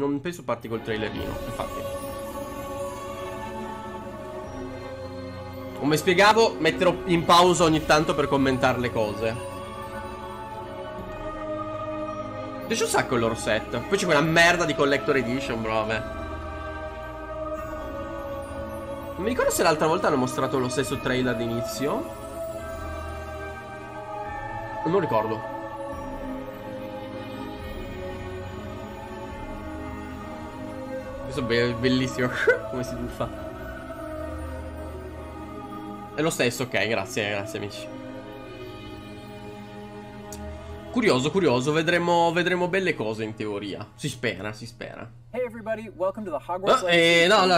non penso parti col trailerino, infatti. Come spiegavo, metterò in pausa ogni tanto per commentare le cose. Mi piace un sacco il loro set. Poi c'è quella merda di Collector Edition, bro, vabbè. Non mi ricordo se l'altra volta hanno mostrato lo stesso trailer d'inizio. Non ricordo. Questo è bellissimo. Come si tuffa. È lo stesso, ok, grazie amici. Curioso, curioso, vedremo belle cose in teoria. Si spera, si spera. No,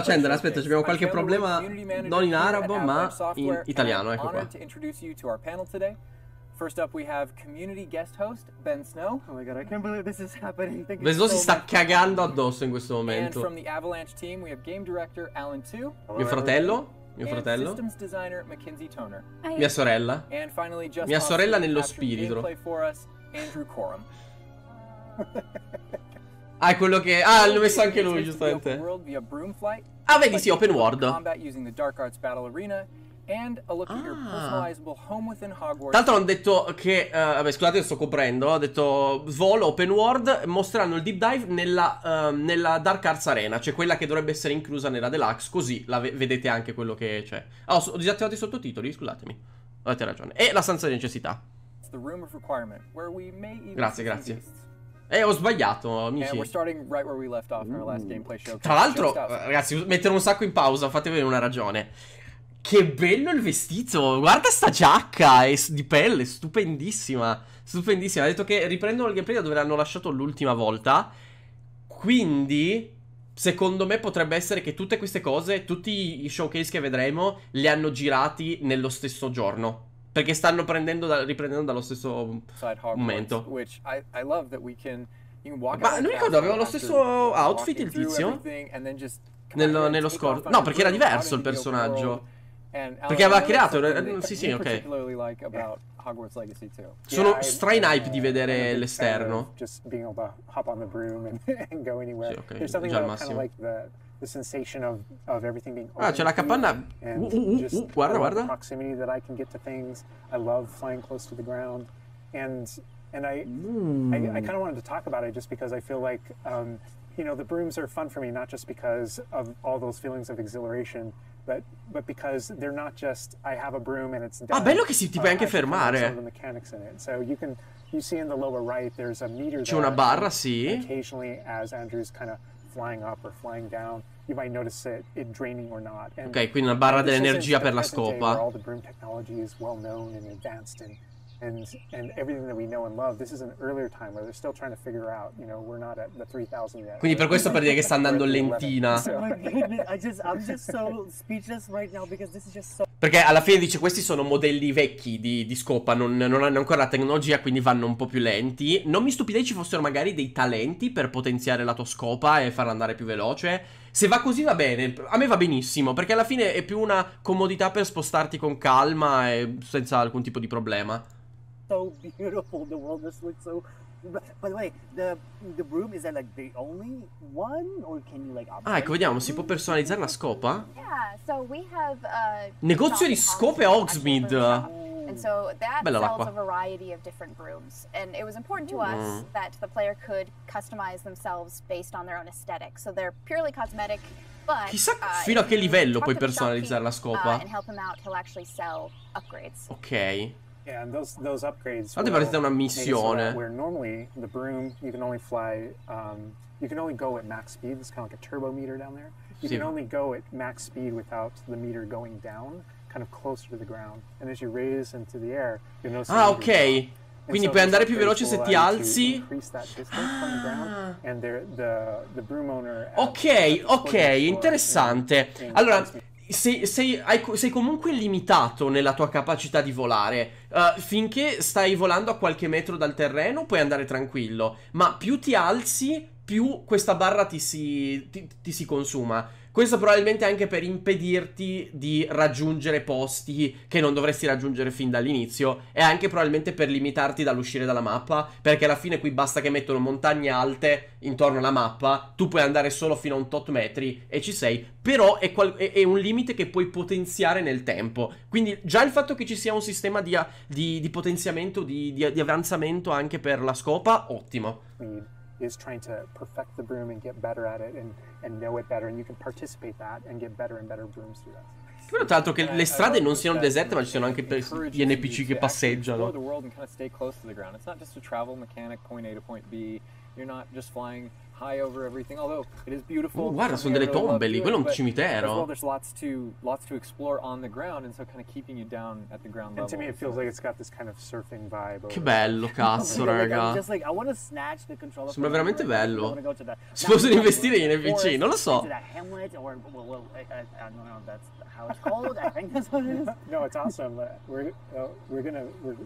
Chandler, aspetta, abbiamo qualche problema non in arabo, ma in italiano, ecco qua. First up we have community guest host Ben Snow. Oh my god, I can't believe this is happening. Ben Snow si sta cagando addosso in questo momento. And from the Avalanche team we have game director Alan Tu. Mio fratello? Mio fratello? Systems designer Mackenzie Toner. Mia sorella? And finally just mia sorella nello spirito. Andrew Corum. Ah, è quello che... Ah, l'ho messo anche lui, giustamente. Ah, vedi, sì, open world. Tra l'altro hanno detto che... vabbè, scusate, sto coprendo. Ho detto volo, open world. Mostreranno il deep dive nella Dark Arts Arena, cioè quella che dovrebbe essere inclusa nella Deluxe. Così vedete anche quello che c'è. Ah, ho disattivato i sottotitoli, scusatemi. Avete ragione. E la stanza di necessità. Grazie, grazie. Ho sbagliato, amici. Tra l'altro, ragazzi, metterò un sacco in pausa, fatevi una ragione. Che bello il vestito. Guarda sta giacca, è di pelle, stupendissima. Stupendissima. Ha detto che riprendono il gameplay da dove l'hanno lasciato l'ultima volta. Quindi, secondo me potrebbe essere che tutte queste cose, tutti i showcase che vedremo, li hanno girati nello stesso giorno. Perché stanno riprendendo dallo stesso momento. Ma non mi ricordo, aveva lo stesso outfit il tizio? Nello scorso. No, perché era diverso il personaggio. Perché aveva creato. Sì, sì, ok. Sono strain hype di vedere l'esterno. Sì, ok, già al massimo. Ah, c'è la capanna. Guarda, guarda. And I kind of wanted to talk about it just because I feel like, you know, the brooms are fun for me, not just because of all those feelings of exhilaration, but because they're not just, I have a broom and it's done. Ah, bello che ti puoi anche fermare. So you see in the lower right, there's a meter there. C'è una barra, sì. Occasionally, as Andrew's kind of flying up or flying down, you might notice it draining or not. Ok, quindi una barra dell'energia per la scopa. All the broom technology is well known and advanced and everything that we know and love. This is an earlier time where they're still trying to figure out, you know, we're not at the 3000 yet. Quindi per questo per dire che sta andando lentina. Oh my goodness, I'm just so speechless right now because this is just so. Perché alla fine dice questi sono modelli vecchi di scopa, non hanno ancora la tecnologia, quindi vanno un po' più lenti. Non mi stupirei ci fossero magari dei talenti per potenziare la tua scopa e farla andare più veloce. Se va così va bene, a me va benissimo, perché alla fine è più una comodità per spostarti con calma e senza alcun tipo di problema. So beautiful, the world just looks so. By the way, the broom, is that like the only one, or can you like? Ah, ecco, vediamo, si può personalizzare la scopa? Yeah, so we have negozio di scope a Hogsmeade. And so that sells a variety of different brooms, and it was important to us that the player could customize themselves based on their own aesthetic. So they're purely cosmetic, but chissà fino a che livello puoi personalizzare la scopa. And help him out, he'll actually sell upgrades. Ok. Yeah, and those upgrades. Guarda, parece una missione. Where normally the broom you can only fly, you can only go at max speed. It's kind of like a turbo meter down there. You can only go at max speed without the meter going down, kind of closer to the ground. And as you raise into the air, you notice. Ah, ok. Quindi puoi andare più veloce se ti alzi. Ok, ok, interessante. Allora, sei comunque limitato nella tua capacità di volare. Finché stai volando a qualche metro dal terreno puoi andare tranquillo, ma più ti alzi, più questa barra ti si consuma. Questo probabilmente anche per impedirti di raggiungere posti che non dovresti raggiungere fin dall'inizio, e anche probabilmente per limitarti dall'uscire dalla mappa, perché alla fine qui basta che mettono montagne alte intorno alla mappa, tu puoi andare solo fino a un tot metri e ci sei, però è un limite che puoi potenziare nel tempo. Quindi già il fatto che ci sia un sistema di potenziamento, di avanzamento anche per la scopa, ottimo. Is trying to perfect the broom and get better at it and know it better, and you can participate that and get better and better brooms through that. Quello tra l'altro che le strade non siano deserte, ma ci siano anche gli NPC che passeggiano. The world and kind of stay close to the ground. It's not just a travel mechanic, point A to point B. You're not just flying high over everything, although it is beautiful. Guarda, sono delle tombe lì, quello è un cimitero. Well, there's lots to explore on the ground, and so kind of keeping you down at the ground level. And to me it feels like it's got this kind of surfing vibe. Che bello, cazzo, raga. Sembra veramente bello. Si possono investire in NPC, non lo so. No, it's awesome. We're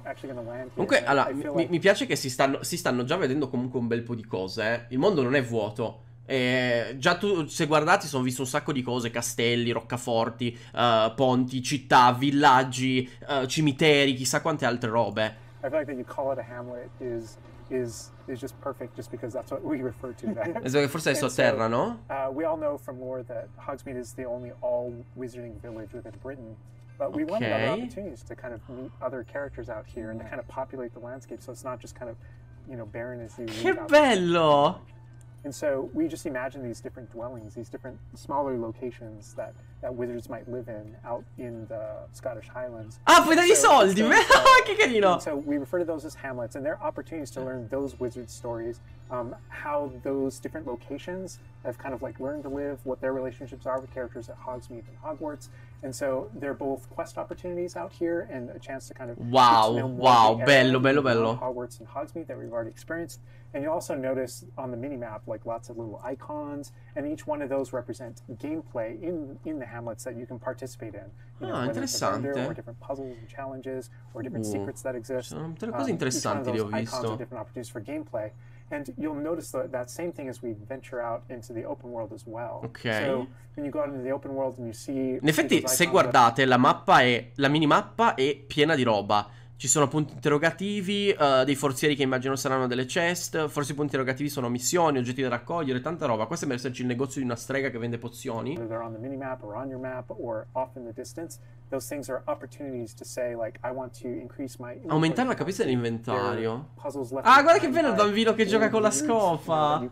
actually gonna land here. Comunque, allora, mi piace che si stanno già vedendo comunque un bel po' di cose, Il mondo non è vuoto. Già tu, se guardate, sono visto un sacco di cose: castelli, roccaforti, ponti, città, villaggi, cimiteri, chissà quante altre robe. I feel like that you call it a hamlet is just perfect, just because that's what we refer to that. Forse è sotterra, no? We all know from lore that Hogsmeade is the only all wizarding village within Britain. But we want other opportunities to kind of meet other characters out here and to kind of populate the landscape, so it's not just kind of, you know, barren as you Che bello! And so we just imagine these different dwellings, these different smaller locations that wizards might live in out in the Scottish Highlands. Ah, puoi dargli soldi! Che carino! So we refer to those as hamlets, and they're opportunities to learn those wizard stories, how those different locations have kind of like learned to live, what their relationships are with characters at Hogsmeade and Hogwarts. And so they're both quest opportunities out here and a chance to kind of wow, bello, bello, bello. Hogwarts and Hogsmeade that we've already experienced. And you also notice on the minimap like lots of little icons, and each one of those represent gameplay in the hamlets that you can participate in. You know, interessante. Or different puzzles and challenges, or different secrets that exist. Sono delle cose interessanti che ho visto. Icons are different opportunities for gameplay. And you'll notice that same thing as we venture out into the open world as well. Ok. So when you go out into the open world and you see... In effetti, se guardate, la minimappa è piena di roba. Ci sono punti interrogativi, dei forzieri che immagino saranno delle chest. Forse i punti interrogativi sono missioni, oggetti da raccogliere, tanta roba. Qua sembra esserci il negozio di una strega che vende pozioni. They're on the minimap or on your map or off in the distance. Those things are opportunities to say like I want to increase my aumentare la capienza dell'inventario. Ah, guarda che bello il bambino che gioca con la scopa.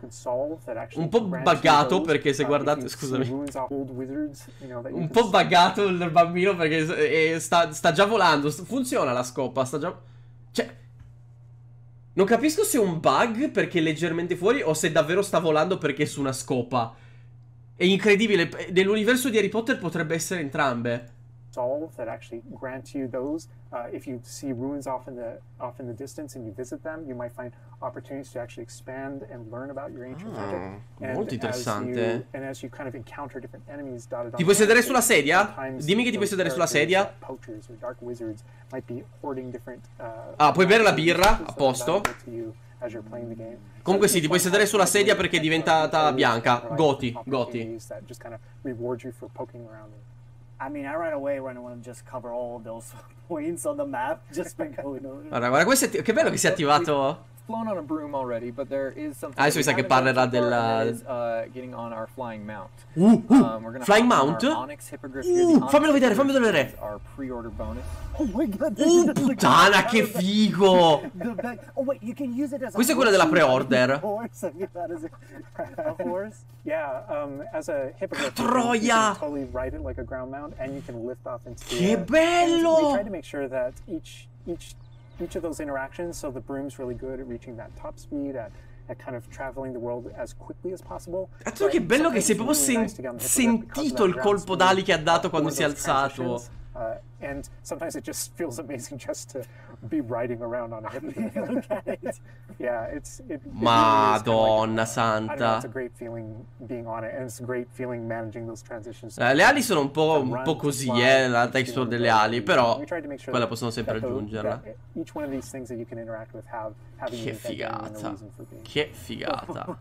Un po' buggato perché se guardate, scusami. Un po' buggato il bambino perché sta già volando. Funziona la scopa. Sta già... Cioè, non capisco se è un bug perché è leggermente fuori o se davvero sta volando perché è su una scopa. È incredibile. Nell'universo di Harry Potter potrebbe essere entrambe. That actually grant you those. If you see ruins off in the distance and you visit them, you might find opportunities to actually expand and learn about your ancient magic. Molto interessante. And as you kind of encounter different enemies dotted Ti puoi sedere sulla sedia? Dimmi che ti puoi sedere sulla sedia. Poachers or dark wizards might be hoarding different puoi bere la birra, a posto. Comunque sì, ti puoi sedere sulla sedia perché è diventata bianca. Goti. I mean, I right away want to just cover all those points on the map just by going over. Guarda, questo che bello che si è attivato. Flown on a broom already, but there is something. Adesso mi sa che parlerà della getting on our flying mount. Flying mount? Fammelo vedere, fammelo vedere. Our pre-order bonus. Oh my god. Puttana, che figo. Oh wait, you can use it as Questa è quella della pre-order. As a hippogriff, Troia! Totally ride it like a ground mount, and you can lift off into the Che air. bello! We try to make sure that each of those interactions, so the broom's really good at reaching that top speed, at kind of traveling the world as quickly as possible. Cazzo, che bello che si è proprio sentito il colpo d'ali che ha dato quando si è alzato. And sometimes it just feels amazing just to be riding around on a hippogriff. Look at it. Yeah, it really Madonna is kind of like, I don't know, santa. it's a great feeling being on it, and it's a great feeling managing those transitions. Le ali sono un po' così, la texture delle ali, però quella possono sempre aggiungerla. Che figata. Che figata.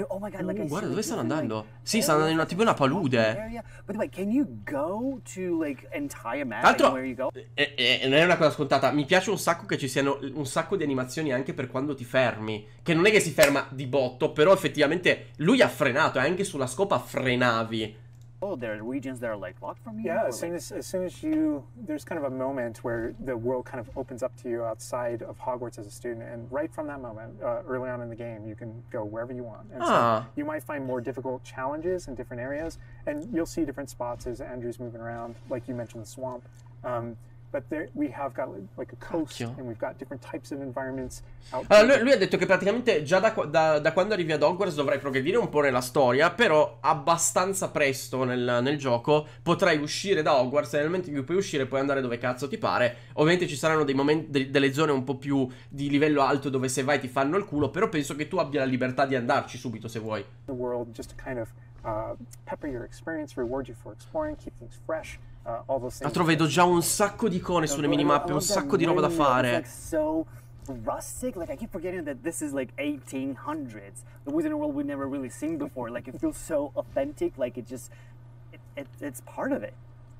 Oh my God, like Guarda, dove stanno andando? Sì, stanno andando in tipo una palude. But wait, can you go to like entire map? Tra l'altro, Where you go? non è una cosa scontata. Mi piace un sacco che ci siano un sacco di animazioni anche per quando ti fermi. Che non è che si ferma di botto, però effettivamente lui ha frenato, e anche sulla scopa frenavi. Oh, there are regions that are like locked from you. Yeah, as soon as you, there's kind of a moment where the world kind of opens up to you outside of Hogwarts as a student, and right from that moment, early on in the game, you can go wherever you want. And so you might find more difficult challenges in different areas, and you'll see different spots as Andrew's moving around, like you mentioned the swamp. But there, we have got like a coast, and we've got different types of environments. Allora, lui ha detto che praticamente già da quando arrivi ad Hogwarts dovrai progredire un po' nella storia, però abbastanza presto nel gioco potrai uscire da Hogwarts, e nel momento in cui puoi uscire puoi andare dove cazzo ti pare. Ovviamente ci saranno dei momenti, delle zone un po' più di livello alto dove se vai ti fanno il culo, però penso che tu abbia la libertà di andarci subito se vuoi. The world just to kind of pepper your experience, reward you for exploring, keep things fresh. All those things. Altro vedo già un sacco di icone sulle minimappe, un sacco di roba da fare. Rustic, like I keep forgetting that this is like 1800s. The Wizarding World we've never really seen before. Like it feels so authentic, like it's part of it.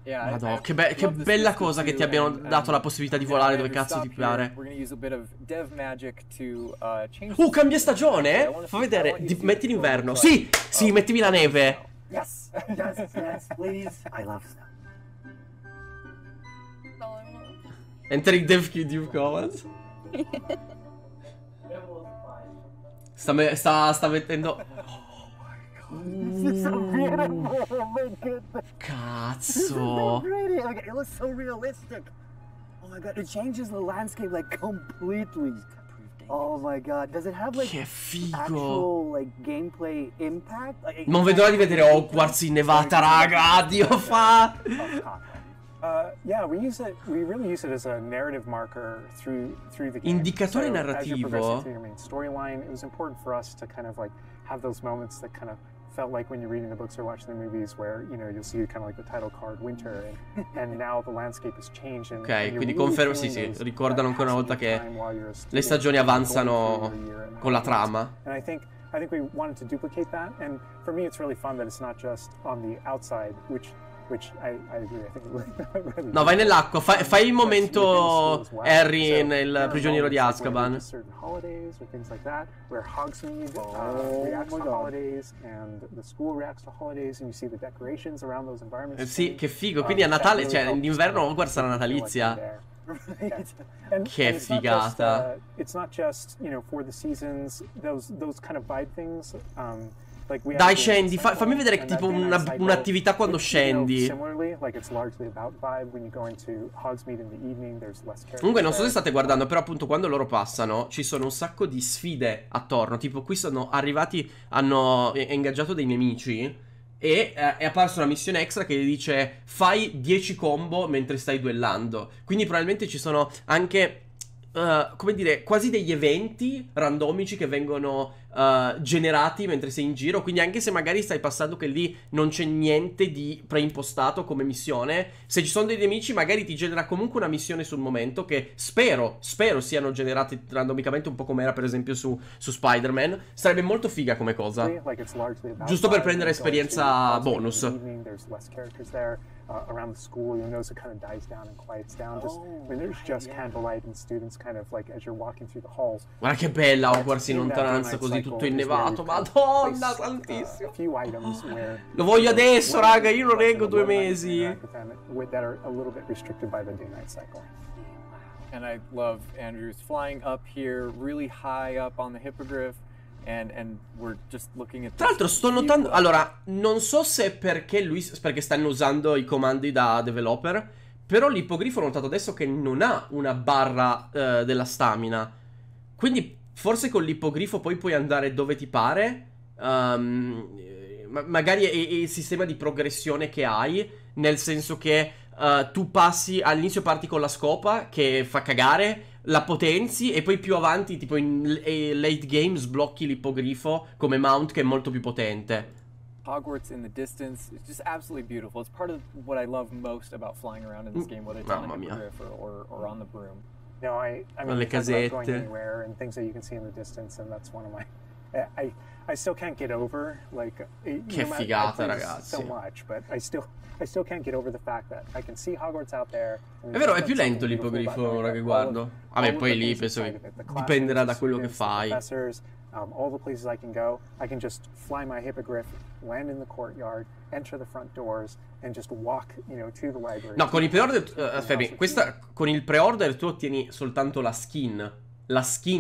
Yeah, Madonna, che bella cosa che ti abbiano dato la possibilità di volare dove cazzo ti pare. Cambia stagione? Fa vedere, metti l'inverno. Sì, sì, mettimi la neve. Yes, yes, please. I love snow. Entering Dev Duke Commons. Sta mettendo. This is so beautiful. Oh my goodness. Cazzo. It looks so realistic. Oh my God, it changes the landscape like completely. Oh my God, does it have like che figo. actual like gameplay impact? Non vedo l'ora di vedere Hogwarts innevata, raga. Dio fa. Yeah, we really use it as a narrative marker through the game. Indicatore so narrativo. As you're progressing through your main storyline, it was important for us to kind of like have those moments that kind of felt like when you're reading the books or watching the movies, where you'll see kind of like the title card winter, and now the landscape has changed. And ok, quindi confermo, sì, ricordano ancora una volta che le stagioni avanzano con la trama. And I think we wanted to duplicate that, and for me it's really fun that it's not just on the outside, which I agree, I think really no, vai nell'acqua, fai il momento Harry nel prigioniero di Azkaban. Sì, che figo, quindi a Natale, cioè d'inverno Hogwarts sarà natalizia. Che figata. It's not just, for the seasons, those kind of vibe things. Dai, scendi, fammi vedere tipo un'attività quando scendi. Comunque non so se state guardando, però appunto quando loro passano ci sono un sacco di sfide attorno. Tipo qui sono arrivati, hanno ingaggiato dei nemici e è apparsa una missione extra che gli dice fai 10 combo mentre stai duellando. Quindi probabilmente ci sono anche come dire, quasi degli eventi randomici che vengono generati mentre sei in giro. Quindi anche se magari stai passando che lì non c'è niente di preimpostato come missione, se ci sono dei nemici magari ti genera comunque una missione sul momento, che spero siano generati randomicamente, un po' come era per esempio su Spider-Man. Sarebbe molto figa come cosa, giusto per prendere esperienza bonus. Around the school, you'll notice it kind of dies down and quiets down. Just when there's just candlelight and students kind of like as you're walking through the halls. Guarda che bella Hogwarts in lontananza, così tutto innevato. Madonna santissima. Lo voglio adesso, raga, io non reggo 2 mesi. That are a little bit restricted by the day-night cycle. And I love Andrew's flying up here, really high up on the hippogriff. And we're just looking at. Tra l'altro sto notando, allora, non so se è perché perché stanno usando i comandi da developer, però l'ippogrifo ho notato adesso che non ha una barra della stamina. Quindi forse con l'ippogrifo poi puoi andare dove ti pare. Magari è il sistema di progressione che hai, nel senso che tu passi all'inizio parti con la scopa che fa cagare, la potenzi e poi più avanti, tipo in late game, sblocchi l'ippogrifo come mount che è molto più potente. Hogwarts in the distance, it's just absolutely beautiful. It's part of what I love most about flying around in this game, whether it's on a hippogriff or on the broom. No, I mean, le casette, going anywhere and things that you can see in the distance, and that's one of my. I still can't get over like. Che figata, ragazzi. So much, but I still can't get over the fact that I can see Hogwarts out there. È vero, è più lento l'ippogrifo ora che guardo. Vabbè, poi lì penso che dipenderà da quello che fai. All the places I can go, I can just fly my hippogriff, land in the courtyard, enter the front doors, and just walk, to the library. No, con il pre-order, con il pre-order tu ottieni soltanto la skin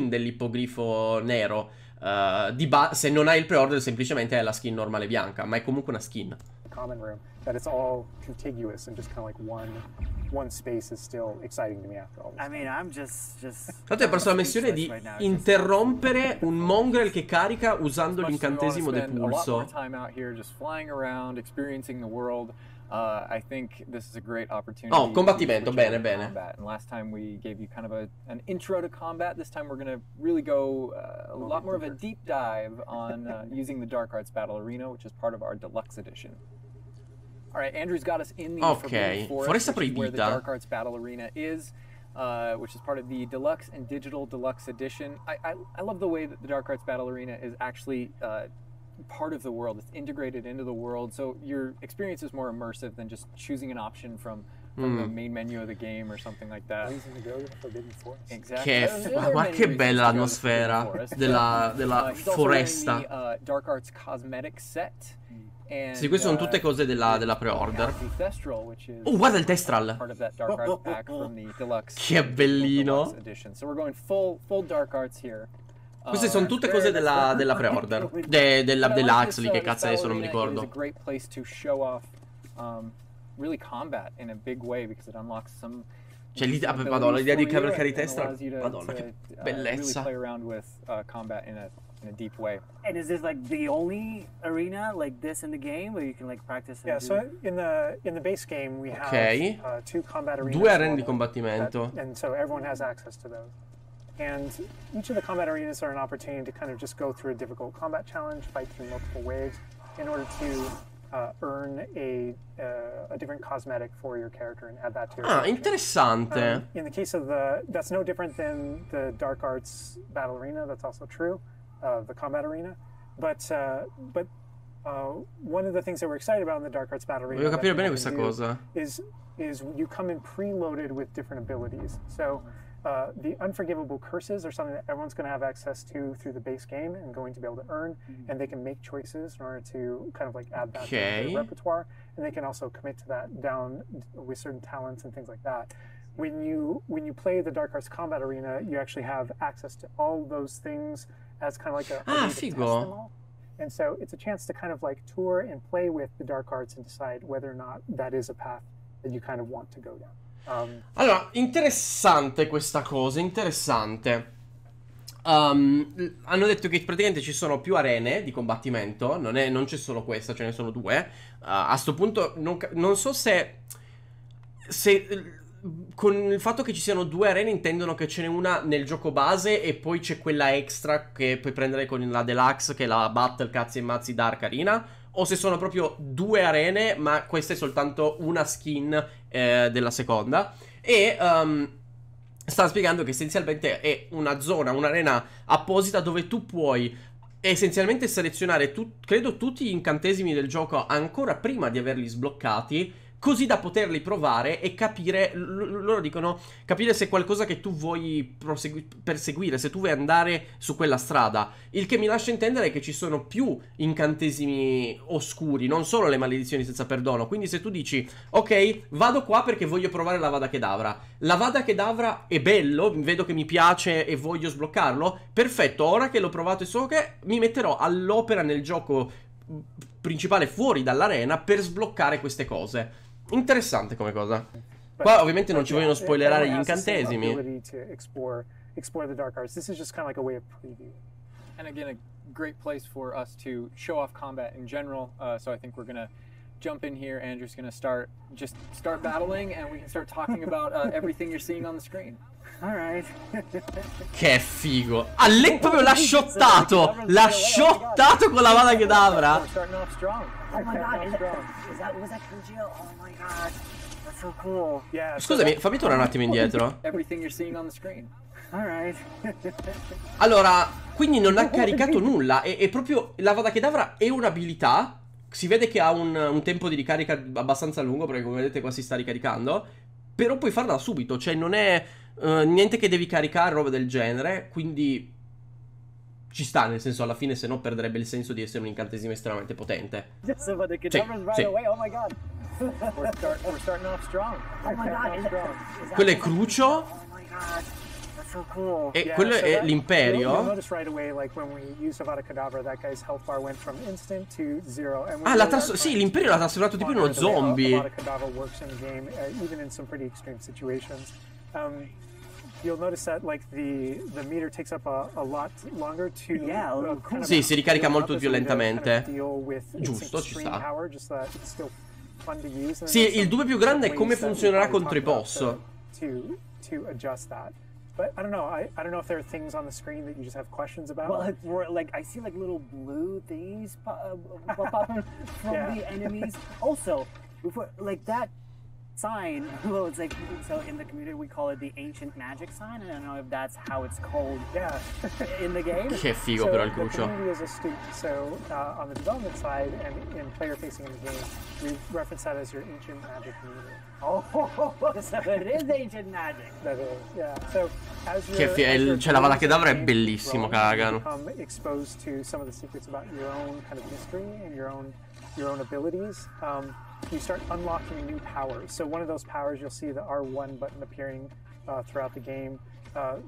dell'ippogrifo nero. Se non hai il pre-order semplicemente è la skin normale bianca, ma è comunque una skin. Common room, that it's all contiguous and just kind of like one space is still exciting to me after all this. I mean, I'm just Tanto hai perso la missione di interrompere un mongrel che carica usando l'incantesimo depulso. I think this is a great opportunity. Oh, combattimento, bene, bene. And last time we gave you kind of an intro to combat. This time we're going to really go a lot more of a deep dive on using the Dark Arts Battle Arena, which is part of our deluxe edition. All right, Andrew's got us in the Forbidden Forest, which is where the Dark Arts Battle Arena is, which is part of the Deluxe and Digital Deluxe Edition. I love the way that the Dark Arts Battle Arena is actually part of the world. It's integrated into the world, so your experience is more immersive than just choosing an option from the main menu of the game or something like that. Exactly. Ma che bella l'atmosfera della foresta. Dark Arts Cosmetic Set. Sì, queste sono tutte cose della pre-order. Oh, guarda il Testral. Che bellino. Queste sono tutte cose della pre-order. Della Huxley, che cazzo adesso non mi ricordo. Cioè, madonna, l'idea di caricare i Testral. Madonna, che bellezza. In a deep way. And is this like the only arena like this in the game where you can like practice? Yeah, so in the base game we have 2 combat arenas. 2 arene di combattimento. And so everyone has access to those. And each of the combat arenas are an opportunity to kind of just go through a difficult combat challenge, fight through multiple waves in order to earn a different cosmetic for your character and add that to your character. Interessante. In the case of that's no different than the Dark Arts Battle Arena, that's also true. The combat arena, but one of the things that we're excited about in the Dark Arts Battle Arena Voglio capire bene questa cosa. is you come in preloaded with different abilities. So the Unforgivable Curses are something that everyone's going to have access to through the base game and going to be able to earn, and they can make choices in order to kind of like add that to their repertoire, and they can also commit to that down with certain talents and things like that. When you play the Dark Arts Combat Arena, you actually have access to all those things as kind of like a way to test them all. And so it's a chance to kind of like tour and play with the Dark Arts and decide whether or not that is a path that you kind of want to go down. Allora, interessante questa cosa, interessante. Hanno detto che praticamente ci sono più arene di combattimento, non c'è solo questa, ce ne sono 2. A sto punto non so se con il fatto che ci siano 2 arene intendono che ce n'è una nel gioco base e poi c'è quella extra che puoi prendere con la Deluxe, che è la Battle Cazzi e Mazzi Dark Arena, o se sono proprio 2 arene ma questa è soltanto una skin della seconda. E stanno spiegando che essenzialmente è una zona, un'arena apposita dove tu puoi essenzialmente selezionare credo tutti gli incantesimi del gioco ancora prima di averli sbloccati, così da poterli provare e capire, loro dicono, capire se è qualcosa che tu vuoi perseguire, se tu vuoi andare su quella strada. Il che mi lascia intendere che ci sono più incantesimi oscuri, non solo le maledizioni senza perdono. Quindi se tu dici, ok, vado qua perché voglio provare l'Avada Kedavra. L'Avada Kedavra è bello, vedo che mi piace e voglio sbloccarlo, perfetto, ora che l'ho provato e so che mi metterò all'opera nel gioco principale fuori dall'arena per sbloccare queste cose. Interessante come cosa. Qua ovviamente non ci vogliono spoilerare gli incantesimi. Explore the Dark Arts. This is just kind of like a way of preview. And again, a great place for us to show off combat in general. So I think we're gonna jump in here. Andrew's gonna start battling, and we can start talking about everything you're seeing on the screen. Alright. Che figo. Ah, lei proprio l'ha shottato. L'ha shottato con la Avada Kedavra. We're starting off strong. Oh my god, was that Kujio? Oh my god. That's so cool. Yeah. Scusami, fammi tornare un attimo indietro. Everything you're seeing on the screen. Alright. Allora, quindi non ha caricato nulla. È proprio l'Avada Kedavra è un'abilità. Si vede che ha un tempo di ricarica abbastanza lungo, perché come vedete qua si sta ricaricando. Però puoi farla subito, cioè non è niente che devi caricare, roba del genere. Quindi ci sta, nel senso, alla fine se no perderebbe il senso di essere un incantesimo estremamente potente. Sì, sì. Oh my god. We're starting off strong. Oh my god. Quello è Crucio. Oh my god. So cool. E quello è l'Imperio. You'll notice right away, like when we used Avada Kedavra, that guy's health bar went from instant to 0. Sì, l'Imperio l'ha trasformato tipo in uno zombie. Avada Kedavra works in the game, even in some pretty extreme situations. You'll notice that like the meter takes up a lot longer to Sì, si ricarica molto più lentamente. Giusto, ci sta. Power, just that it's still fun to use. Sì, il dubbio più grande è come funzionerà contro i boss. To adjust that. But I don't know. I don't know if there are things on the screen that you just have questions about. Well, like I see like little blue things popping from the enemies. Also, like that sign. Well, it's like so in the community we call it the ancient magic sign. I don't know if that's how it's called. Yeah, in the game. Che figo però il Crucio. The community is astute. So on the development side and in player facing in the game, we reference that as your ancient magic meter. Oh, so it is ancient magic. That is, yeah. So as cioè la Avada Kedavra è bellissimo, cagano. Become exposed to some of the secrets about your own kind of mystery and your own abilities. You start unlocking new powers. So one of those powers, you'll see the R1 button appearing throughout the game.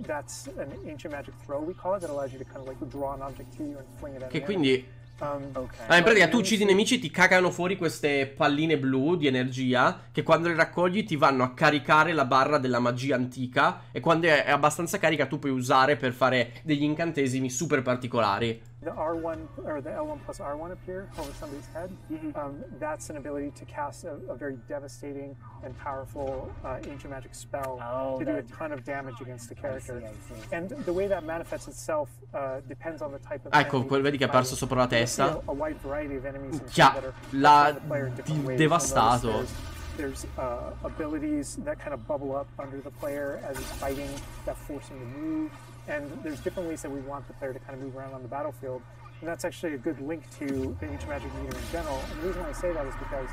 That's an ancient magic throw, we call it, that allows you to kind of like draw an object to you and fling it at Che quindi okay. in pratica tu uccidi i nemici e ti cagano fuori queste palline blu di energia che quando le raccogli ti vanno a caricare la barra della magia antica, e quando è abbastanza carica tu puoi usare per fare degli incantesimi super particolari. The R1 or the L1 plus R1 appear over somebody's head. That's an ability to cast a very devastating and powerful ancient magic spell to do a ton of damage against the character. I see. And the way that manifests itself depends on the type of Ecco, vedi che è apparso sopra la testa. A wide variety of enemies l'ha devastato. There's abilities that kind of bubble up under the player as he's fighting that force him to move. And there's different ways that we want the player to kind of move around on the battlefield. And that's actually a good link to the ancient magic meter in general. And the reason why I say that is because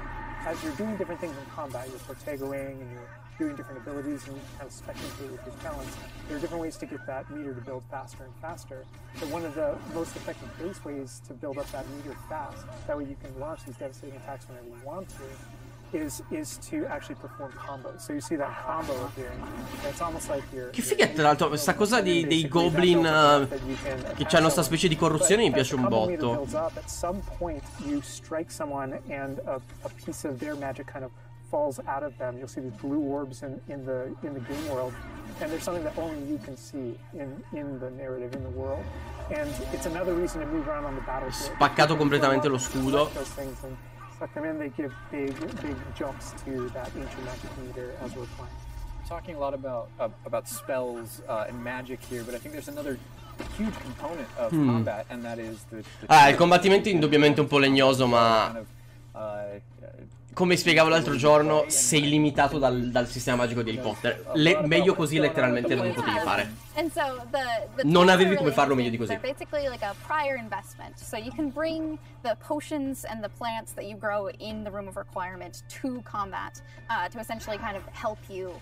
as you're doing different things in combat, you're Protegoing and you're doing different abilities and you kind of spectate with your talents, there are different ways to get that meter to build faster and faster. So one of the most effective base ways to build up that meter fast, that way you can launch these devastating attacks whenever you want to, is to actually perform combos. So you see that combo appearing. It's almost like you're... Che figata, tra l'altro, questa cosa dei goblin che c'hanno sta specie di corruzione mi piace un botto. At some point you strike someone and a piece of their magic kind of falls out of them. You'll see these blue orbs in the game world, and there's something that only you can see in the narrative, in the world. And it's another reason to move around on the battlefield. Spaccato completamente lo scudo. Suck them in, they give big jumps to that ancient magic meter as we're playing. We're talking a lot about spells and magic here, but I think there's another huge component of combat, and that is the il combattimento è indubbiamente un po' legnoso, ma come spiegavo l'altro giorno, sei limitato dal sistema magico di Harry Potter. Meglio così letteralmente non potevi fare. Non avevi come farlo meglio di così. They're basically like a prior investment. So you can bring the potions and the plants that you grow in the Room of Requirement to combat to essentially kind of help you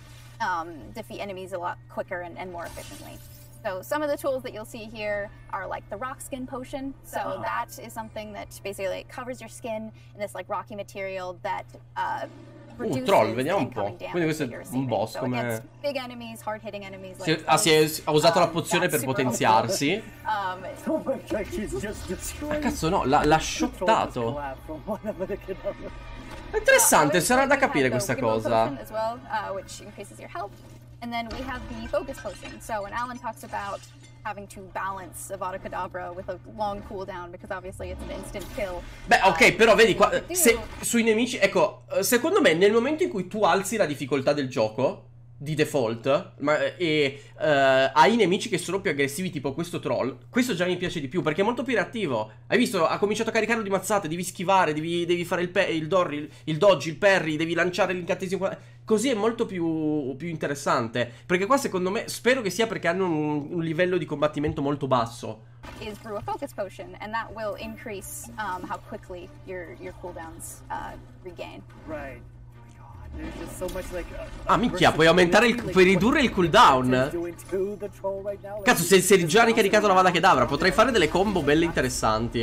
defeat enemies a lot quicker and more efficiently. So some of the tools that you'll see here are like the rock skin potion. So that is something that basically covers your skin in this like rocky material that reduces troll, vediamo un po'. incoming damage Quindi questo that è you're un boss, receiving. So come... against big enemies, hard hitting enemies. Ha usato la pozione per potenziarsi. Ah cazzo no, l'ha shottato. È interessante, sarà da capire questa cosa. And then we have the focus potion. So when Alan talks about having to balance Avada Kedavra with a long cooldown because obviously it's an instant kill. Beh, ok, però vedi qua, sui nemici, ecco, secondo me nel momento in cui tu alzi la difficoltà del gioco di default hai nemici che sono più aggressivi tipo questo troll, questo già mi piace di più perché è molto più reattivo. Hai visto? Ha cominciato a caricarlo di mazzate, devi schivare, devi fare il dodge, il parry, devi lanciare l'incantesimo. Così è molto più interessante. Perché qua secondo me, spero che sia perché hanno un livello di combattimento molto basso. Is brew a focus potion, and that will increase how quickly your cooldowns regain. Right. There's just so much like, ah, minchia, puoi aumentare puoi ridurre il cooldown. Cazzo, se sei già ricaricato la Avada Kedavra, potrai fare delle combo belle interessanti.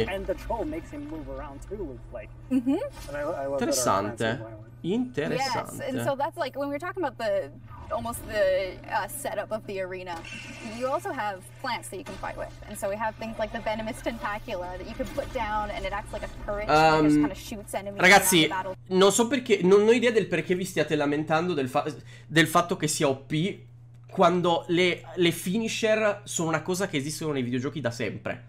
Interessante. Interessante. Yes, and so that's like when we're talking about the setup of the arena. You also have plants that you can fight with, and so we have things like the venomous tentacula that you can put down, and it acts like a turret that just kind of shoots enemies. Ragazzi, non so perché, non ho idea del perché vi stiate lamentando del fatto che sia OP quando le finisher sono una cosa che esistono nei videogiochi da sempre.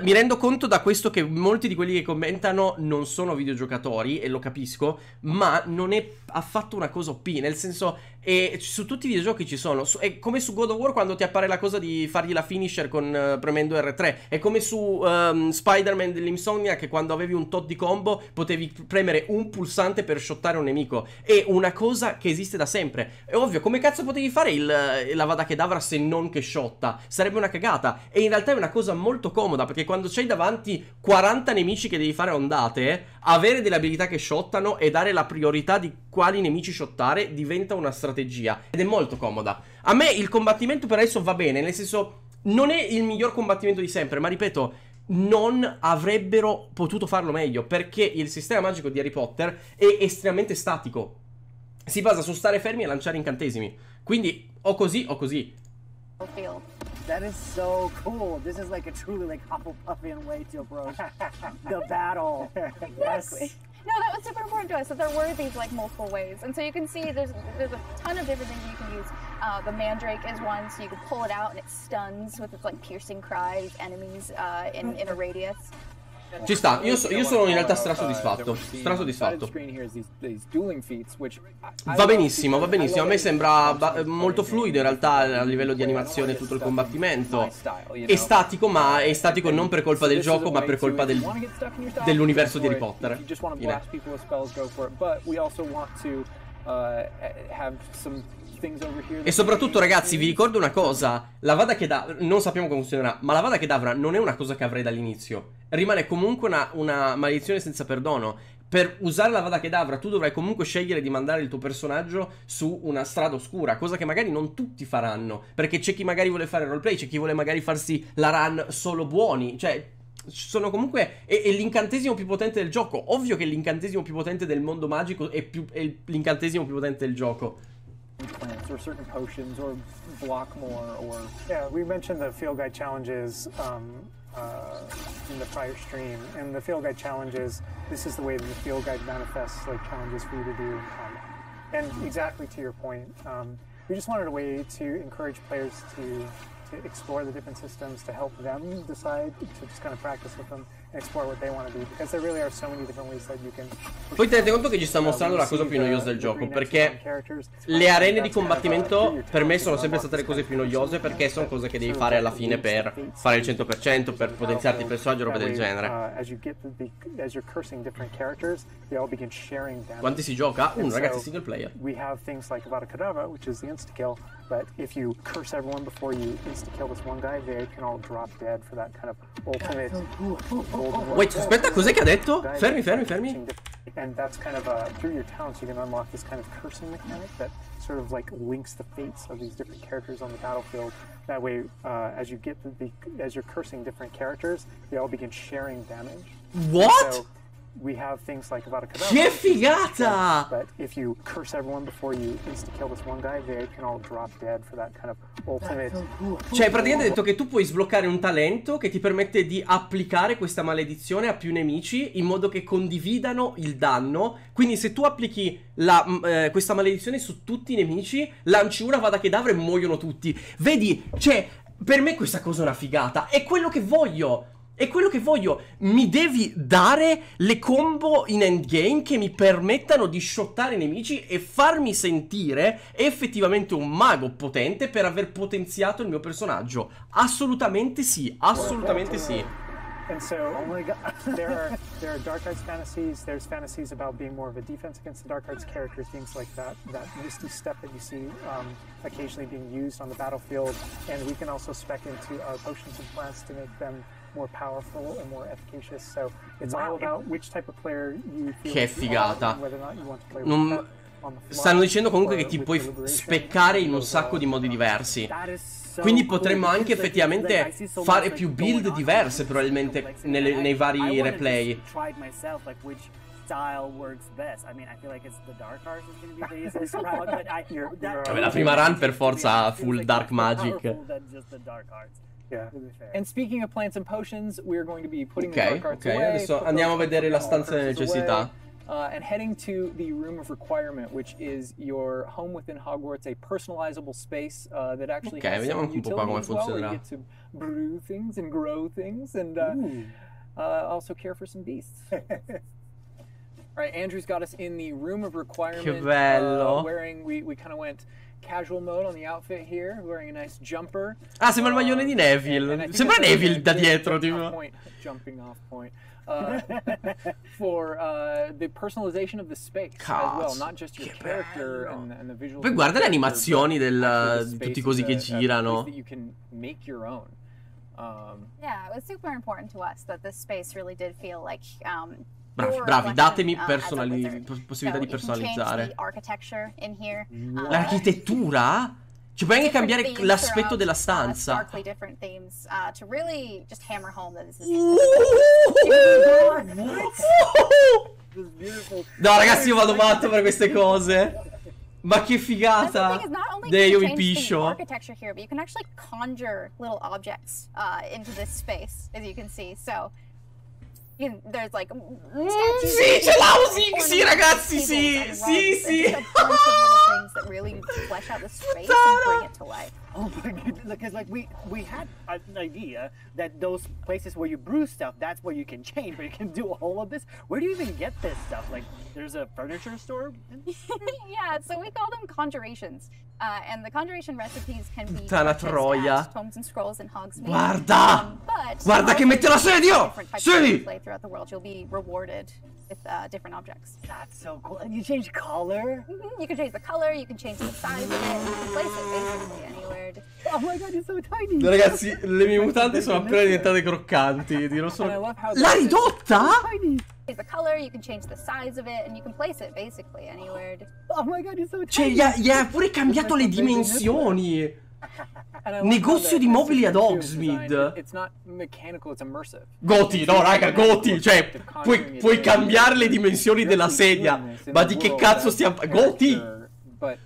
Mi rendo conto da questo che molti di quelli che commentano non sono videogiocatori, e lo capisco, ma non è affatto una cosa OP, nel senso, su tutti i videogiochi ci sono, è come su God of War quando ti appare la cosa di fargli la finisher premendo R3, è come su Spider-Man dell'Insomnia che quando avevi un tot di combo potevi premere un pulsante per shottare un nemico, è una cosa che esiste da sempre. È ovvio, come cazzo potevi fare l'Avada Kedavra se non che shotta? Sarebbe una cagata, e in realtà è una cosa molto comoda, perché quando c'hai davanti 40 nemici che devi fare ondate, avere delle abilità che shottano e dare la priorità di quali nemici shottare diventa una strategia, ed è molto comoda. A me il combattimento per adesso va bene, nel senso, non è il miglior combattimento di sempre, ma ripeto, non avrebbero potuto farlo meglio, perché il sistema magico di Harry Potter è estremamente statico, si basa su stare fermi e lanciare incantesimi, quindi o così o così. That is so cool. This is like a truly like Hufflepuffian way to approach the battle. Yes. No, that was super important to us, that there were these like multiple ways, and so you can see there's a ton of different things you can use. The Mandrake is one, so you can pull it out and it stuns with its like piercing cry enemies in a radius. Ci sta, io sono in realtà strasoddisfatto. Strasoddisfatto. Va benissimo, va benissimo. A me sembra molto fluido in realtà a livello di animazione tutto il combattimento. È statico, ma è statico non per colpa del gioco, ma per colpa dell'universo di Harry Potter. E soprattutto, ragazzi, vi ricordo una cosa: l'Avada Kedavra, non sappiamo come funzionerà, ma l'Avada Kedavra non è una cosa che avrei dall'inizio. Rimane comunque una maledizione senza perdono. Per usare l'Avada Kedavra tu dovrai comunque scegliere di mandare il tuo personaggio su una strada oscura, cosa che magari non tutti faranno, perché c'è chi magari vuole fare roleplay, c'è chi vuole magari farsi la run solo buoni. Cioè, sono comunque... è l'incantesimo più potente del gioco. Ovvio che l'incantesimo più potente del mondo magico è l'incantesimo più potente del gioco. Plants or certain potions or block more, or yeah, we mentioned the field guide challenges in the prior stream, and the field guide challenges, this is the way that the field guide manifests like challenges for you to do in combat. And exactly to your point, we just wanted a way to encourage players to explore the different systems, to help them decide, to just kind of practice with them and explore what they want to do, because there really are so many different ways that you can. Poi tenete conto che ci sta mostrando la cosa più noiosa del gioco, perché le arene di combattimento per me sono sempre state le cose più noiose, perché sono cose che devi fare alla fine per fare il 100%, per potenziarti il personaggio, roba del genere. Quanti si gioca? Ragazzi, single player. We have things like Avada Kedavra, which is the insta kill, but if you curse everyone before you insta kill this one guy, they can all drop dead for that kind of ultimate. Wait, aspetta, cos'è che ha detto? Fermi, fermi, fermi. And that's kind of through your talents you can unlock this kind of cursing mechanic that sort of like links the fates of these different characters on the battlefield. That way, as you're cursing different characters, they all begin sharing damage. What? So, we have things like Avada Kedavra. Che figata! But if you curse everyone before you insta-kill this one guy, they can all drop dead for that kind of ultimate. Cioè, praticamente ha detto che tu puoi sbloccare un talento che ti permette di applicare questa maledizione a più nemici in modo che condividano il danno. Quindi se tu applichi questa maledizione su tutti i nemici, lanci una Avada Kedavra e muoiono tutti. Vedi, cioè... Per me questa cosa è una figata. È quello che voglio. È quello che voglio. Mi devi dare le combo in endgame che mi permettano di shottare i nemici e farmi sentire effettivamente un mago potente per aver potenziato il mio personaggio. Assolutamente sì. Assolutamente sì. And so, Oh my god. there are dark arts fantasies. There's fantasies about being more of a defense against the dark arts characters, things like that misty step that you see occasionally being used on the battlefield. And we can also spec into our potions and plants to make them more powerful and more efficacious. So it's all about which type of player you feel. Che figata. Whether or not you want to play Non- with that on the fly, Stanno dicendo comunque che ti or puoi with deliberation, speccare in un or sacco di modi diversi. That is so Quindi cool, potremmo because, anche like, effettivamente I see so fare much, più like, build going on diverse in probabilmente like, nei vari I wanna replay. just try it myself, like which style works best. I mean, I feel like it's the dark arts is going to be the easiest route, but Vabbè, la prima run per forza full dark magic. Yeah. And speaking of plants and potions, we're going to be putting the Ok, dark arts ok, away. adesso put andiamo a those vedere la stanza delle curses away, necessità. and heading to the Room of Requirement, which is your home within Hogwarts, a personalizable space that actually Ok, has vediamo some anche un po' qua come utility as well, where funzionerà. you get to brew things and grow things and also care for some beasts. All right, Andrew's got us in the Room of Requirement. Che bello. Wearing, we kind of went casual mode on the outfit here, wearing a nice jumper. Ah, sembra il maglione di And I Neville. think Sembra that's a Neville da good dietro, jumping off tipo. point- Jumping off point. For the personalization of the space as well, Cazzo, not just your che character bello. and the visual. Poi guarda le animazioni di tutti i cosi che girano. That you can make your own. Yeah, it was super important to us that this space really did feel like Bravi, your bravi, collection, datemi as a personali- wizard. possibilità di So you can personalizzare. change the architecture in here. L'architettura? Ci puoi anche Different cambiare themes l'aspetto throughout, della stanza. starkly different themes to really just hammer home that this is No, ragazzi, io vado matto per queste cose. Ma che That's the figata! thing is not only Deh, can io you mi change the piscio. architecture here, but you can actually conjure little objects into this space, as you can see. So there's like statues, Sì, ce l'ho, sì, ornaments, sì, ragazzi, tables, sì, and sì, rugs, sì. and just a bunch of little things that really flesh out the space and bring it to life. Oh my goodness, because like we had an idea that those places where you brew stuff, that's where you can change, but you can do all of this. Where do you even get this stuff? Like, there's a furniture store? Yeah, so we call them conjurations. And the conjuration recipes can be Puttana purchased troia. at Tomes and Scrolls in Hogsmeade. Guarda! But Guarda che also mette la sedia! different types Sì! of play throughout the world, you'll be rewarded with different objects. That's so cool. And you change color? You can change the color, you can change the size of it, you can place it basically anywhere. Oh my god, it's so tiny. Ragazzi, le mie mutande sono appena diventate croccanti. Dirò And I solo... love how L'ha ridotta? Tiny. Change the color, you can change the size of it, and you can place it basically anywhere. Oh my god, it's so Cioè, tiny. gli ha pure cambiato le dimensioni. And I love Negozio how di the mobili ad system too is Hogsmeade. designed- It's not mechanical, it's immersive. Goti, no raga, Goti, cioè, puoi cambiare le dimensioni della sedia. Ma di che cazzo stiamo... Goti! But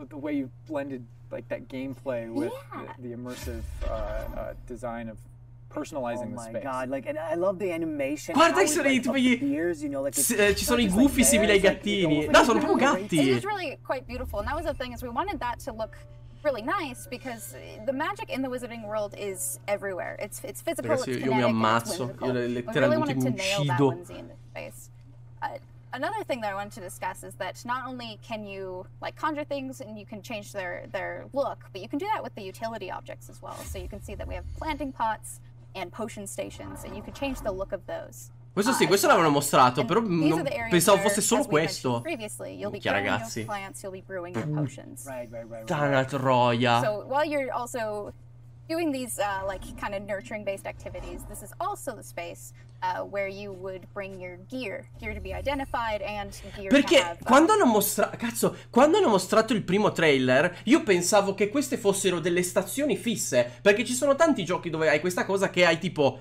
the way you blended like that gameplay with Yeah. the immersive design of personalizing Oh the my space. god, like, and I love the animation. Guarda how che sono it, i like, tipo gli... appears, you know, like it's ci sono i not just gufi like simili ai there, it's like gattini. almost No, like sono proprio It gatti. was really quite beautiful, and that was the thing is we wanted that to look really nice because the magic in the wizarding world is everywhere. It's physical, Ragazzi, it's io mi kinetic, ammazzo. it's whimsical. Io We really letteralmente wanted to mi nail that uccido. whimsy in the space. Another thing that I wanted to discuss is that not only can you like conjure things and you can change their look, but you can do that with the utility objects as well. So you can see that we have planting pots and potion stations, and you can change the look of those. Questo sì, questo l'avevano mostrato, And però these are non... the areas pensavo where, fosse solo as we mentioned questo. Previously, you'll be Minchia, growing your ragazzi. plants, you'll be brewing your potions. Right. Tana troia. So while you're also doing these like kind of nurturing based activities, this is also the space where you would bring your gear to be identified and gear to Perché have, quando hanno mostrato... Cazzo, quando hanno mostrato il primo trailer, io pensavo che queste fossero delle stazioni fisse. Perché ci sono tanti giochi dove hai questa cosa che hai tipo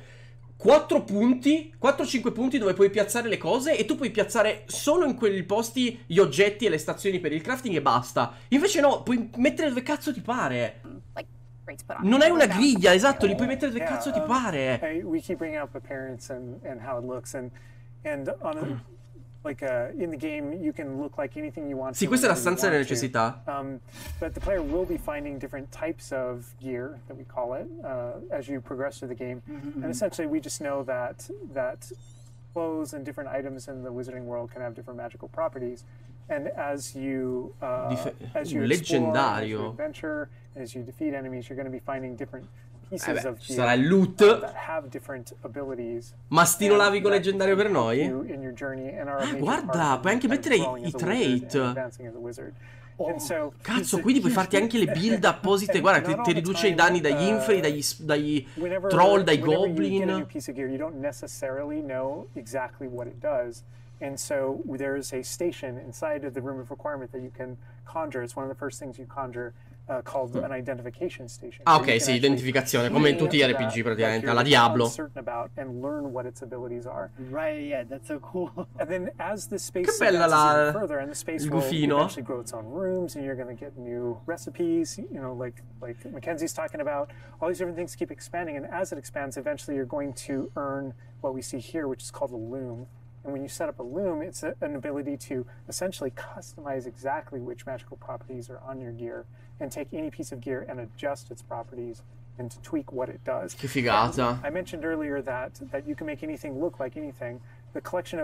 4 punti, 4-5 punti dove puoi piazzare le cose e tu puoi piazzare solo in quei posti gli oggetti e le stazioni per il crafting e basta. Invece no, puoi mettere dove cazzo ti pare. like great to put on. Non hai una Down. griglia, esatto, li puoi mettere dove Yeah, cazzo ti pare. we keep bringing up appearance and how it looks and on in the game you can look like anything you want. Sì, questa è la stanza delle necessità. But the player will be finding different types of gear, that we call it, as you progress through the game. And essentially we just know that clothes and different items in the wizarding world can have different magical properties. And as you explore, as you adventure, as you defeat enemies, you're going to be finding different pieces of gear sarà il loot. that have different abilities. Mastino lavico leggendario per noi? In your journey and are a major Guarda, part puoi anche in mettere growing i as a wizard trait. and advancing as a wizard. And so, Cazzo, quindi puoi farti anche le build apposite. Guarda, ti riduce i danni dagli inferi, dagli troll, dai goblin. You get a new piece of gear, you don't necessarily know exactly what it does. And so there's a station inside of the room of requirement that you can conjure. It's one of the first things you conjure, called an identification station. Ah, ok, sì, identificazione, come in tutti gli RPG praticamente, alla Diablo. And learn what its abilities are. Right, yeah, that's so cool. And then as the space Che bella la... further, and the space il will gufino. eventually grow its own rooms, and you're going to get new recipes, you know, like Mackenzie's talking about. All these different things keep expanding, and as it expands, eventually you're going to earn what we see here, which is called a loom. And when you set up a loom, it's an ability to essentially customize exactly which magical properties are on your gear and take any piece of gear and adjust its properties and to tweak what it does. Che figata. I mentioned earlier that you can make anything look like anything. The collection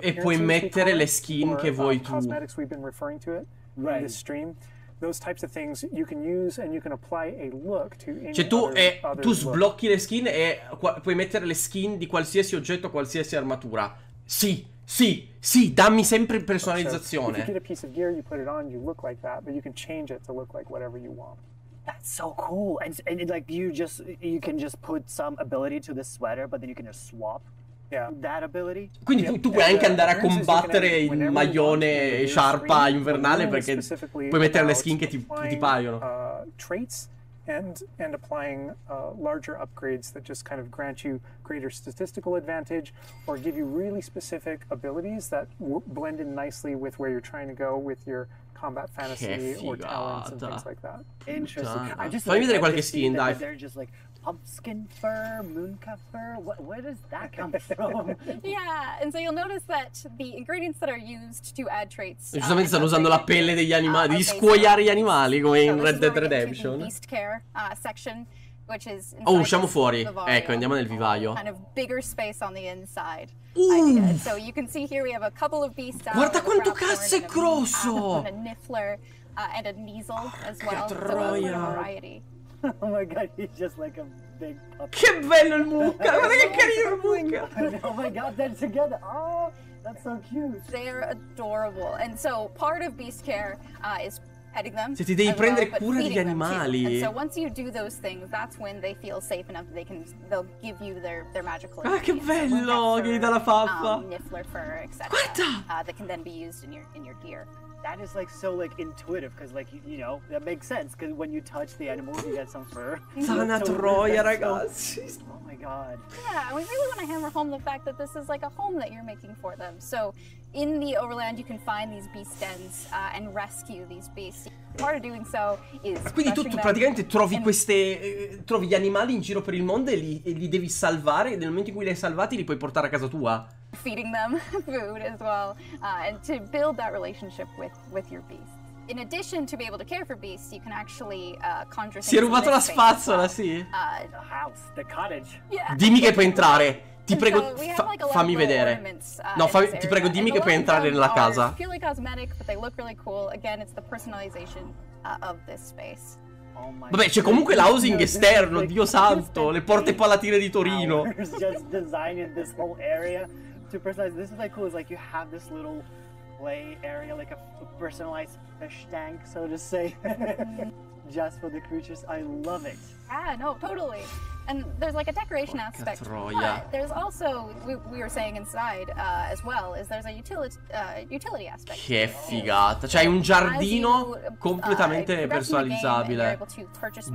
E puoi mettere le skin che vuoi tu. Cosmetics, we've been referring to it in this stream. Those types of things you can use and you can apply a look to any Cioè tu sblocchi le skin e puoi mettere le skin di qualsiasi oggetto, qualsiasi armatura. Sì, sì, sì, dammi sempre personalizzazione. So if you get a piece of gear, you put it on, you look like that, but you can change it to look like whatever you want. That's so cool. And like you can just put some ability to this sweater, but then you can just swap that ability. Quindi tu puoi anche andare a combattere il maglione e sciarpa invernale perché puoi mettere le skin che ti paiono. Traits and applying larger upgrades that just kind of grant you greater statistical advantage or give you really specific abilities that blend in nicely with where you're trying to go with your combat fantasy or talents and things like that. Interesting. Fammi vedere qualche skin, dai. They're just like pumpkin fur, mooncat fur. Where does that come from? Yeah, and so you'll notice that the ingredients that are used to add traits. Giustamente stanno usando la pelle degli animali, di scuoiare gli animali come in Red Dead Redemption. Beast care section, which is oh, usciamo fuori. Ecco, andiamo nel vivaio. Kind of bigger space on the inside. So you can see here we have a couple of beasts. Guarda quanto cazzo è grosso! And a niffler and a Kneasel as well. Che troia! Variety. Oh my god, he's just like a big puppy. Che bello il mucca! Guarda che carino il mucca! Oh my god, they're together. Oh, that's so cute. They're adorable. And so part of beast care is petting them. Se ti devi prendere cura degli animali. And so once you do those things, that's when they feel safe enough that they'll give you their magical Ah, che bello! Che gli dà la pappa. Niffler fur, etc. Guarda! That can then be used in your gear. That is like so like intuitive because like you know that makes sense because when you touch the animals you get some fur. Sana troia, ragazzi. Oh my god. Yeah, we really want to hammer home the fact that this is like a home that you're making for them. So in the Overland you can find these beast dens and rescue these beasts. Part of doing so is quindi tu praticamente trovi trovi gli animali in giro per il mondo e li devi salvare e nel momento in cui li hai salvati li puoi portare a casa tua. Feeding them food as well, and to build that relationship with your beast. In addition to be able to care for beasts, you can actually conjure things. Si è rubato la spazzola, sì. The house, the cottage. Yeah. Dimmi che puoi entrare. Ti prego, fammi vedere. No, ti prego, dimmi che puoi entrare nella casa. Purely cosmetic, but they look really cool. Again, it's the personalization of this space. Oh my Vabbè, c'è comunque l'housing esterno, Dio santo, le porte palatine di Torino. Just designing this whole area to personalize. This is like cool. It's like you have this little play area, like a personalized fish tank, so to say, just for the creatures. I love it. Yeah, no, totally. And there's like a decoration aspect, but there's also, we were saying inside as well, is there's a utility aspect. Che figata, c'hai un giardino completamente personalizzabile.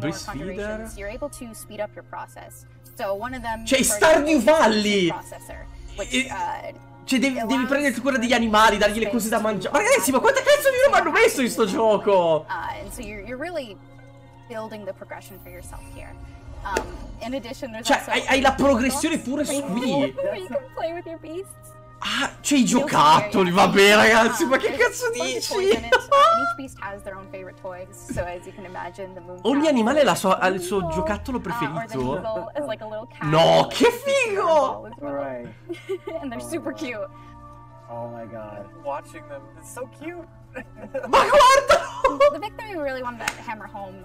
Breastfeeder. You're able to speed up your process. So one of them, c'hai Stardew Valley! Cioè devi prenderti cura degli animali, dargli le cose da mangiare. Ma ragazzi, ma quante cazzo di roba hanno messo in sto gioco? And so you're really building the progression for yourself here. In addition, there's Cioè, also hai la progressione pure where qui. you can play with your beasts. Ah, c'è i giocattoli, vabbè ragazzi, ma che cazzo dici? Each beast has their own favorite toys, so as you can imagine, the moon Ogni cat animale ha il is suo cool, giocattolo or the preferito. eagle is like a little cat No, with, che like, a figo! ball as well. Right. And they're super cute. Oh my god. Watching them, it's so cute. Ma guarda! The big thing we really wanted to hammer home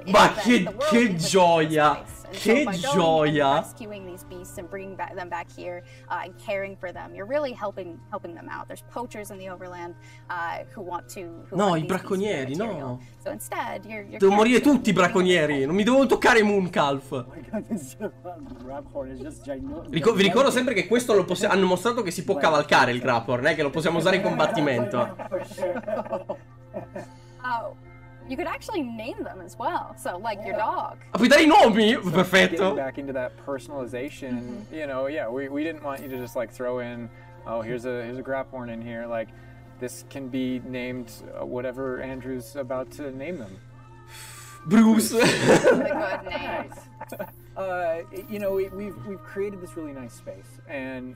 is Ma that che- the world che is a gioia! space. And Che so by going gioia! and rescuing these beasts and bringing them back here and caring for them, you're really helping them out. There's poachers in the overland who want to. No, want i these beasts for bracconieri, material. no. So instead, you're Devo morire caring tutti i for them. bracconieri. Non mi devo toccare Mooncalf. Oh my god, this Raphorn is just ginormous. Vi ricordo sempre che questo hanno mostrato che si può cavalcare il Graphorn, che lo possiamo usare in combattimento. You could actually name them as well. So, like your dog. Ah, puoi dare i nomi? Getting Perfetto. back into that personalization, you know, yeah, we didn't want you to just like throw in, oh, here's a Graphorn in here. Like, this can be named whatever Andrew's about to name them. Bruce. That's a good name. You know, we've created this really nice space, and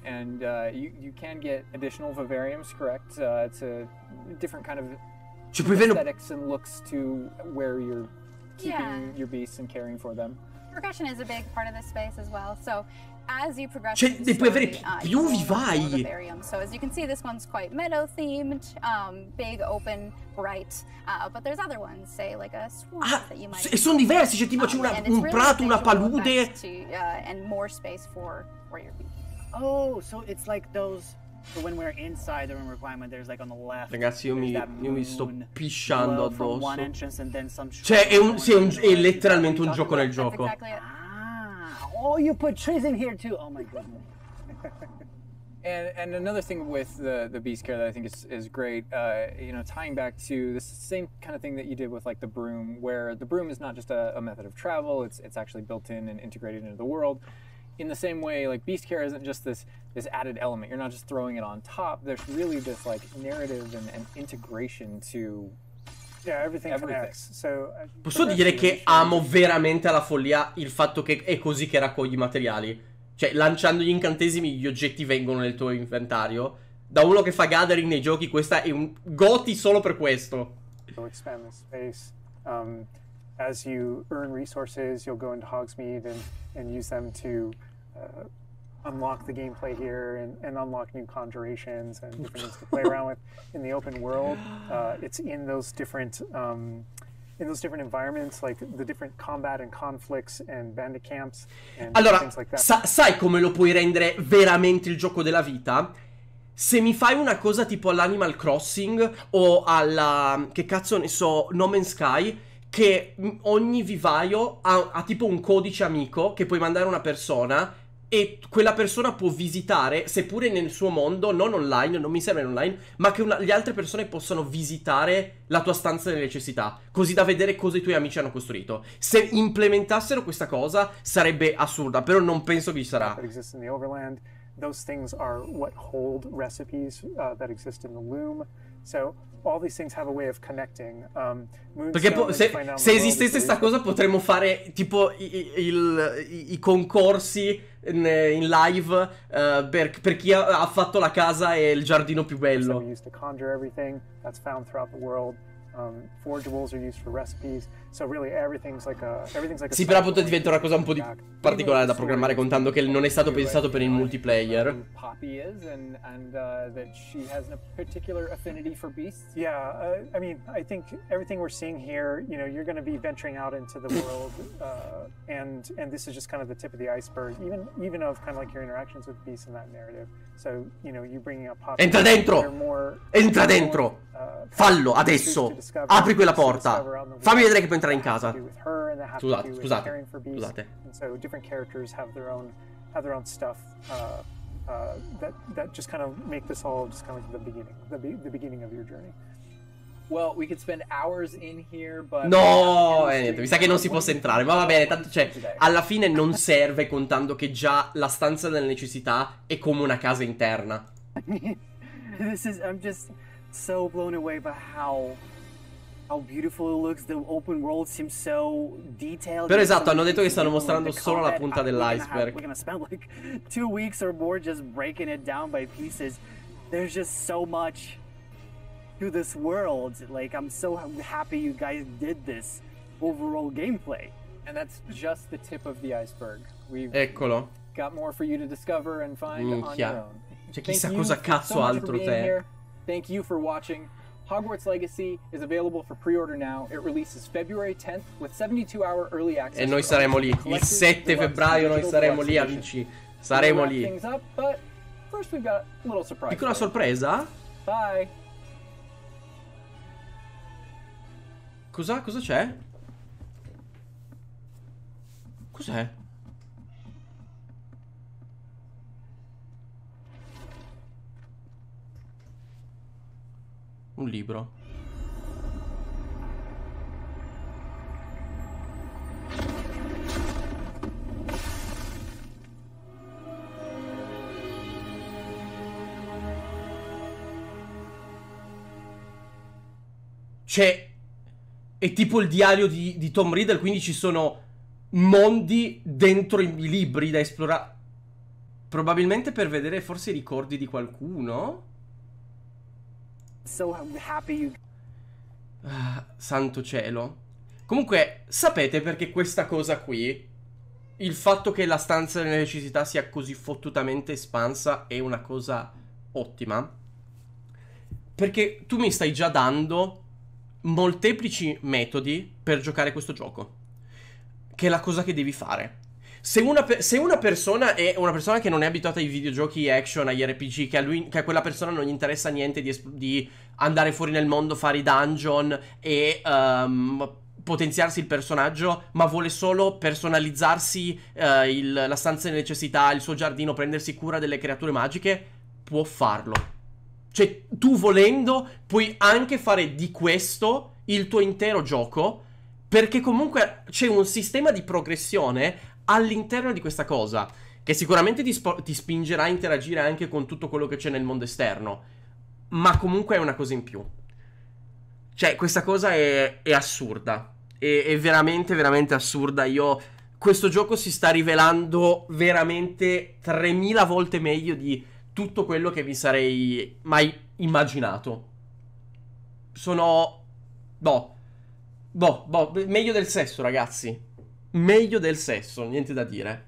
you can get additional vivariums, correct, to different kind of Ci puoi vedere. aesthetics and looks to where you're keeping Yeah. your beasts and caring for them. Progression is a big part of this space as well. So as you progress, Cioè, through the ne puoi avere story, più you will vivai. unlock more vivariums. So as you can see, this one's quite meadow themed, big, open, bright. But there's other ones, say like a swamp Ah, that you might. e sono diversi. Cioè, tipo, c'è and it's un really prato, una visual palude. effects and more space for your beasts. Oh, so it's like those. So when we're inside the room requirement, there's like on the left. Ragazzi, io there's that mi sto moon pisciando glow from one addosso. entrance and then some Cioè, shrine è letteralmente un gioco nel That's gioco. exactly it. Ah, oh, you put trees in here too. Oh my goodness. And another thing with the beast care that I think is great, you know, tying back to this same kind of thing that you did with like the broom, where the broom is not just a method of travel; it's actually built in and integrated into the world. In the same way, like beast care isn't just this added element. You're not just throwing it on top. There's really this like narrative and integration to. Yeah, everything Everything. connects. So Posso dire che amo veramente alla follia il fatto che è così che raccogli i materiali. Cioè, lanciando gli incantesimi, gli oggetti vengono nel tuo inventario. Da uno che fa gathering nei giochi, questa è un goti solo per questo. You'll expand the space. As you earn resources, you'll go into Hogsmeade and use them to unlock the gameplay here and unlock new conjurations and different things to play around with in the open world. It's in those different environments, like the different combat and conflicts and bandit camps and Allora, things like that. sai come lo puoi rendere veramente il gioco della vita? Se mi fai una cosa tipo all'Animal Crossing o alla, che cazzo ne so, No Man's Sky, che ogni vivaio ha tipo un codice amico che puoi mandare a una persona e quella persona può visitare, seppure nel suo mondo, non online, non mi serve online, ma che le altre persone possano visitare la tua stanza delle necessità, così da vedere cosa i tuoi amici hanno costruito. Se implementassero questa cosa sarebbe assurda, però non penso che ci sarà. That exists in the Overland. Those things are what hold recipes that exist in the Loom. So all these things have a way of connecting. Perché se esistesse sta cosa potremmo fare tipo i concorsi in live per chi ha fatto la casa e il giardino più So bello. we used to conjure everything that's found throughout the world. Forageables are used for recipes. So really everything's like a Sì, però appunto diventa una cosa un po' particolare da programmare, contando che non è stato pensato per il multiplayer. Poppy is and that she has a particular affinity for beasts. Yeah, I mean, I think everything we're seeing here, you know, you're going to be venturing out into the world, and this is just kind of the tip of the iceberg, even of kind of like your interactions with beasts in that narrative. So, you know, you bringing up Poppy. Entra dentro! Entra dentro! Fallo adesso! Apri quella porta! Fammi vedere che puoi entrare in casa. Scusate. So different characters have their own stuff that just kind of make this all just kind of like the beginning of your journey. Well, we could spend hours in here, but No, niente, mi sa che non si possa entrare. Ma va bene, tanto cioè, alla fine non serve, contando che già la stanza delle necessità è come una casa interna. I'm just so blown away by how how beautiful it looks. The open world seems so detailed. Però esatto, hanno detto che stanno mostrando solo la punta dell'iceberg. We're gonna spend like 2 weeks or more just breaking it down by pieces. There's just so much to this world. Like, I'm so happy you guys did this overall gameplay. And that's just the tip of the iceberg. We've Eccolo. got more for you to discover and find on your Minchia. own. Cioè, Thank chissà you cosa so cazzo much for altro being te. here. Thank you for watching. Hogwarts Legacy is available for pre-order now. It releases February 10th with 72-hour early access. E noi saremo lì. Il 7 febbraio noi saremo lì, amici. Saremo lì. Up, but first we've got a little surprise. Piccola sorpresa? Bye. Cosa c'è? Cos'è? Un libro. C'è... È tipo il diario di Tom Riddle, quindi ci sono mondi dentro i libri da esplorare. Probabilmente per vedere forse i ricordi di qualcuno. So happy you... Santo cielo. Comunque, sapete perché questa cosa qui, il fatto che la stanza delle necessità sia così fottutamente espansa è una cosa ottima? Perché tu mi stai già dando molteplici metodi per giocare questo gioco, che è la cosa che devi fare. Se una persona è una persona che non è abituata ai videogiochi action, agli RPG, che a quella persona non gli interessa niente di andare fuori nel mondo, fare i dungeon e potenziarsi il personaggio, ma vuole solo personalizzarsi la stanza di necessità, il suo giardino, prendersi cura delle creature magiche, può farlo. Cioè, tu volendo puoi anche fare di questo il tuo intero gioco, perché comunque c'è un sistema di progressione all'interno di questa cosa, che sicuramente ti spingerà a interagire anche con tutto quello che c'è nel mondo esterno, ma comunque è una cosa in più. Cioè, questa cosa è assurda. È veramente, veramente assurda. Questo gioco si sta rivelando veramente 3000 volte meglio di tutto quello che vi sarei mai immaginato. Sono... meglio del sesso, ragazzi. Meglio del sesso, niente da dire.